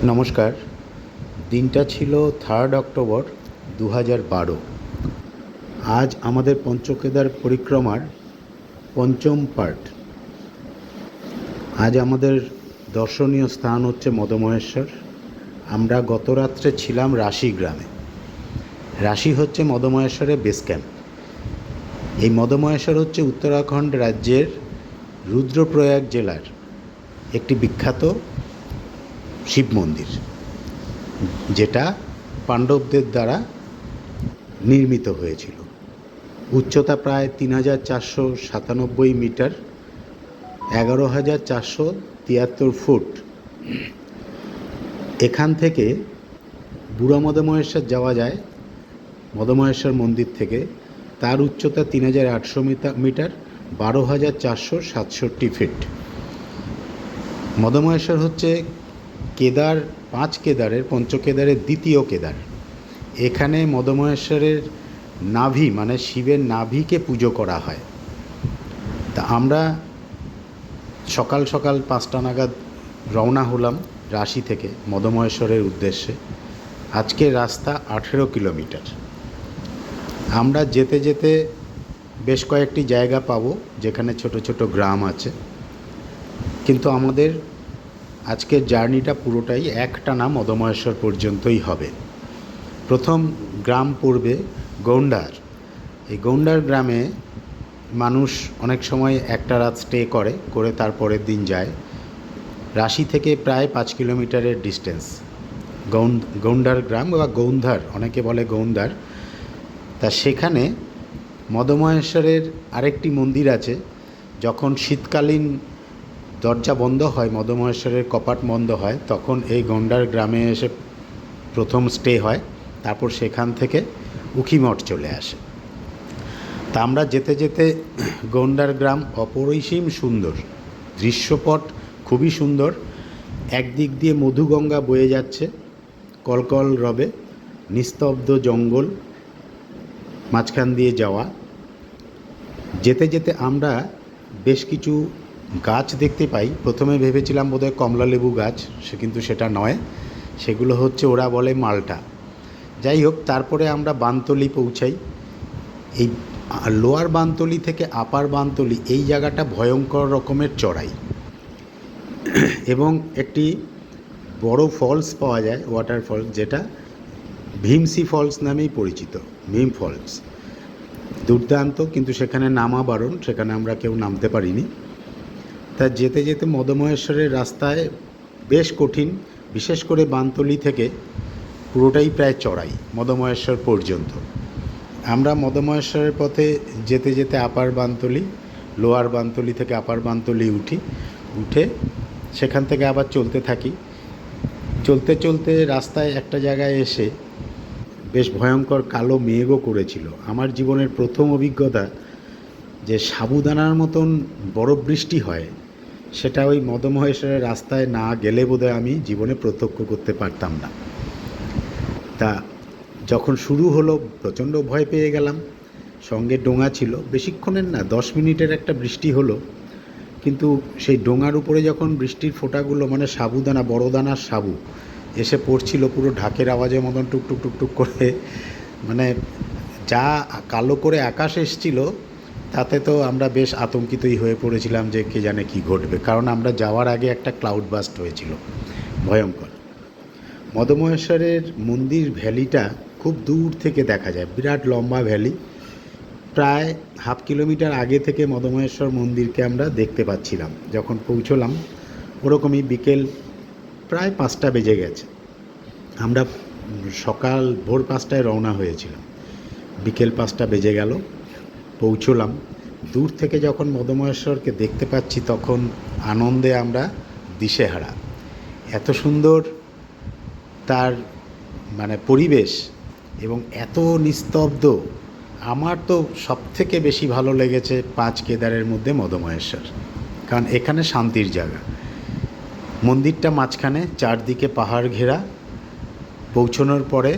নমস্কার। দিনটা ছিল 3 অক্টোবর 2012। আজ আমাদের পঞ্চকেদার পরিক্রমার পঞ্চম পার্ট। আজ আমাদের দর্শনীয় স্থান হচ্ছে মদমহেশ্বর। আমরা গত রাত্রে ছিলাম রাশি গ্রামে। রাশি হচ্ছে মদমহেশ্বরের বেস ক্যাম্প। এই মদমহেশ্বর হচ্ছে উত্তরাখণ্ড রাজ্যের রুদ্রপ্রয়াগ জেলার একটি বিখ্যাত শিব মন্দির, যেটা পাণ্ডবদের দ্বারা নির্মিত হয়েছিল। উচ্চতা প্রায় 3497 মিটার, 11473 ফুট। এখান থেকে বুড়ো মদমহেশ্বর যাওয়া যায় মদমহেশ্বর মন্দির থেকে। তার উচ্চতা 3800 মিটার, 12467 ফিট। মদমহেশ্বর হচ্ছে কেদার, 5 কেদারের পঞ্চকেদারের দ্বিতীয় কেদার। এখানে মদমহেশ্বরের নাভি মানে শিবের নাভিকে পুজো করা হয়। তা আমরা সকাল সকাল 5টা নাগাদ রওনা হলাম রাশি থেকে মদমহেশ্বরের উদ্দেশ্যে। আজকের রাস্তা 18 কিলোমিটার। আমরা যেতে যেতে বেশ কয়েকটি জায়গা পাবো যেখানে ছোট ছোট গ্রাম আছে, কিন্তু আমাদের আজকের জার্নিটা পুরোটাই একটানা মদমহেশ্বর পর্যন্তই হবে। প্রথম গ্রাম পড়বে গৌন্ডার। এই গৌন্ডার গ্রামে মানুষ অনেক সময় একটা রাত স্টে করে তারপরের দিন যায়। রাশি থেকে প্রায় 5 কিলোমিটারের ডিস্টেন্স গৌন্ডার গ্রাম বা গৌন্ধার, অনেকে বলে গৌন্ধার। তা সেখানে মদমহেশ্বরের আরেকটি মন্দির আছে। যখন শীতকালীন দরজা বন্ধ হয়, মদমহেশ্বরের কপাট বন্ধ হয়, তখন এই গৌন্ডার গ্রামে এসে প্রথম স্টে হয়। তারপর সেখান থেকে উখিমঠ চলে আসে। তা আমরা যেতে যেতে গৌন্ডার গ্রাম অপরিসীম সুন্দর, দৃশ্যপট খুবই সুন্দর। একদিক দিয়ে মধুগঙ্গা বয়ে যাচ্ছে কলকল রবে, নিস্তব্ধ জঙ্গল, মাঝখান দিয়ে যাওয়া। যেতে যেতে আমরা বেশ কিছু গাছ দেখতে পাই। প্রথমে ভেবেছিলাম বোধহয় কমলালেবু গাছ, কিন্তু সেটা নয়, সেগুলো হচ্ছে ওরা বলে মালটা। যাই হোক, তারপরে আমরা বানতলি পৌঁছাই। এই লোয়ার বানতলি থেকে আপার বানতলি, এই জায়গাটা ভয়ঙ্কর রকমের চড়াই এবং একটি বড় ফলস পাওয়া যায়, ওয়াটার ফলস, যেটা ভীমসি ফলস নামেই পরিচিত। ভীম ফলস দুর্দান্ত, কিন্তু সেখানে নামা বারণ, সেখানে আমরা কেউ নামতে পারিনি। তা যেতে যেতে মদমহেশ্বরের রাস্তায় বেশ কঠিন, বিশেষ করে বানতলি থেকে পুরোটাই প্রায় চড়াই মদমহেশ্বর পর্যন্ত। আমরা মদমহেশ্বরের পথে যেতে যেতে আপার বানতলি, লোয়ার বানতলি থেকে আপার বানতলি উঠে সেখান থেকে আবার চলতে থাকি। চলতে চলতে রাস্তায় একটা জায়গায় এসে বেশ ভয়ঙ্কর কালো মেঘও করেছিল। আমার জীবনের প্রথম অভিজ্ঞতা যে সাবুদানার মতন বরফ বৃষ্টি হয়, সেটা ওই মদমহেশ্বরের রাস্তায় না গেলে বোধহয় আমি জীবনে প্রত্যক্ষ করতে পারতাম না। তা যখন শুরু হলো প্রচণ্ড ভয় পেয়ে গেলাম। সঙ্গে ডোঙা ছিল, বেশিক্ষণের না, 10 মিনিটের একটা বৃষ্টি হলো। কিন্তু সেই ডোঙার উপরে যখন বৃষ্টির ফোঁটাগুলো, মানে সাবুদানা, বড় দানার সাবু এসে পড়ছিল, পুরো ঢাকের আওয়াজের মতন টুকটুক টুকটুক করে, মানে যা কালো করে আকাশ এসছিল, তাতে তো আমরা বেশ আতঙ্কিতই হয়ে পড়েছিলাম যে কে জানে কি ঘটবে। কারণ আমরা যাওয়ার আগে একটা ক্লাউড বাস্ট হয়েছিল ভয়ঙ্কর। মদমহেশ্বরের মন্দির ভ্যালিটা খুব দূর থেকে দেখা যায়, বিরাট লম্বা ভ্যালি। প্রায় হাফ কিলোমিটার আগে থেকে মদমহেশ্বর মন্দিরকে আমরা দেখতে পাচ্ছিলাম। যখন পৌঁছলাম ওরকমই বিকেল প্রায় 5টা বেজে গেছে। আমরা সকাল ভোর 5টায় রওনা হয়েছিলাম, বিকেল 5টা বেজে গেল, পৌঁছলাম। দূর থেকে যখন মদমহেশ্বরকে দেখতে পাচ্ছি তখন আনন্দে আমরা দিশেহারা। এত সুন্দর তার মানে পরিবেশ এবং এত নিস্তব্ধ। আমার তো সবথেকে বেশি ভালো লেগেছে 5 কেদারের মধ্যে মদমহেশ্বর, কারণ এখানে শান্তির জায়গা। মন্দিরটা মাঝখানে, চারদিকে পাহাড় ঘেরা। পৌঁছানোর পরে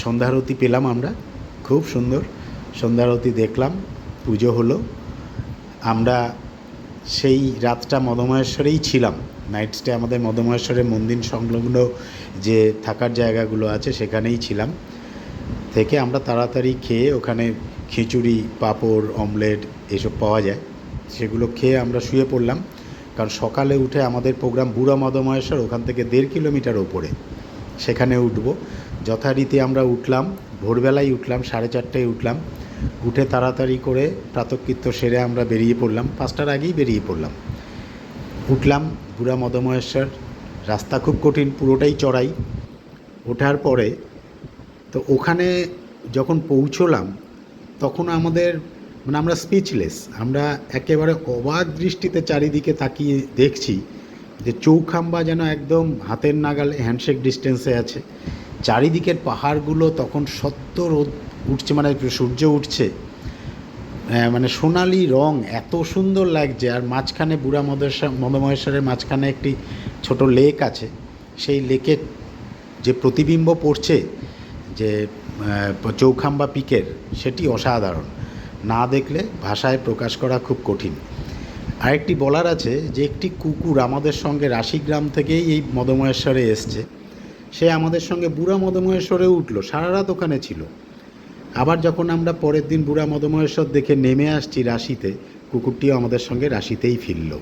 সন্ধ্যারতি পেলাম আমরা, খুব সুন্দর সন্ধ্যারতি দেখলাম, পুজো হলো। আমরা সেই রাতটা মদমহেশ্বরেই ছিলাম। নাইট স্টে আমাদের মদমহেশ্বরের মন্দির সংলগ্ন যে থাকার জায়গাগুলো আছে সেখানেই ছিলাম। থেকে আমরা তাড়াতাড়ি খেয়ে, ওখানে খিচুড়ি, পাঁপড়, অমলেট এসব পাওয়া যায়, সেগুলো খেয়ে আমরা শুয়ে পড়লাম। কারণ সকালে উঠে আমাদের প্রোগ্রাম বুড়া মদমহেশ্বর, ওখান থেকে 1.5 কিলোমিটার ওপরে, সেখানে উঠবো। যথারীতি আমরা উঠলাম, ভোরবেলায় উঠলাম, 4:30টায় উঠলাম। উঠে তাড়াতাড়ি করে প্রাতঃকৃত্য সেরে আমরা বেরিয়ে পড়লাম, 5টার আগেই বেরিয়ে পড়লাম। উঠলাম বুড়া মদমহেশ্বর, রাস্তা খুব কঠিন, পুরোটাই চড়াই। ওঠার পরে তো ওখানে যখন পৌঁছলাম তখন আমাদের আমরা স্পিচলেস, আমরা একেবারে অবাক দৃষ্টিতে চারিদিকে তাকিয়ে দেখছি যে চৌখাম্বা যেন একদম হাতের নাগালে, হ্যান্ডশেক ডিস্টেন্সে আছে। চারিদিকের পাহাড়গুলো তখন সদ্য রোদ উঠছে, সূর্য উঠছে, সোনালি রং, এত সুন্দর লাগছে। আর মাঝখানে বুড়া মদমহেশ্বরের মাঝখানে একটি ছোট লেক আছে, সেই লেকের যে প্রতিবিম্ব পড়ছে যে চৌখাম্বা পিকের, সেটি অসাধারণ, না দেখলে ভাষায় প্রকাশ করা খুব কঠিন। আরেকটি বলার আছে যে একটি কুকুর আমাদের সঙ্গে রাশিগ্রাম থেকেই এই মদমহেশ্বরে এসছে, সে আমাদের সঙ্গে বুড়া মদমহেশ্বরে উঠলো, সারা রাত ওখানে ছিল। আবার যখন আমরা পরের দিন বুড়া মদমহেশ্বর দেখে নেমে আসছি রাশিতে, কুকুরটিও আমাদের সঙ্গে রাশিতেই ফিরল।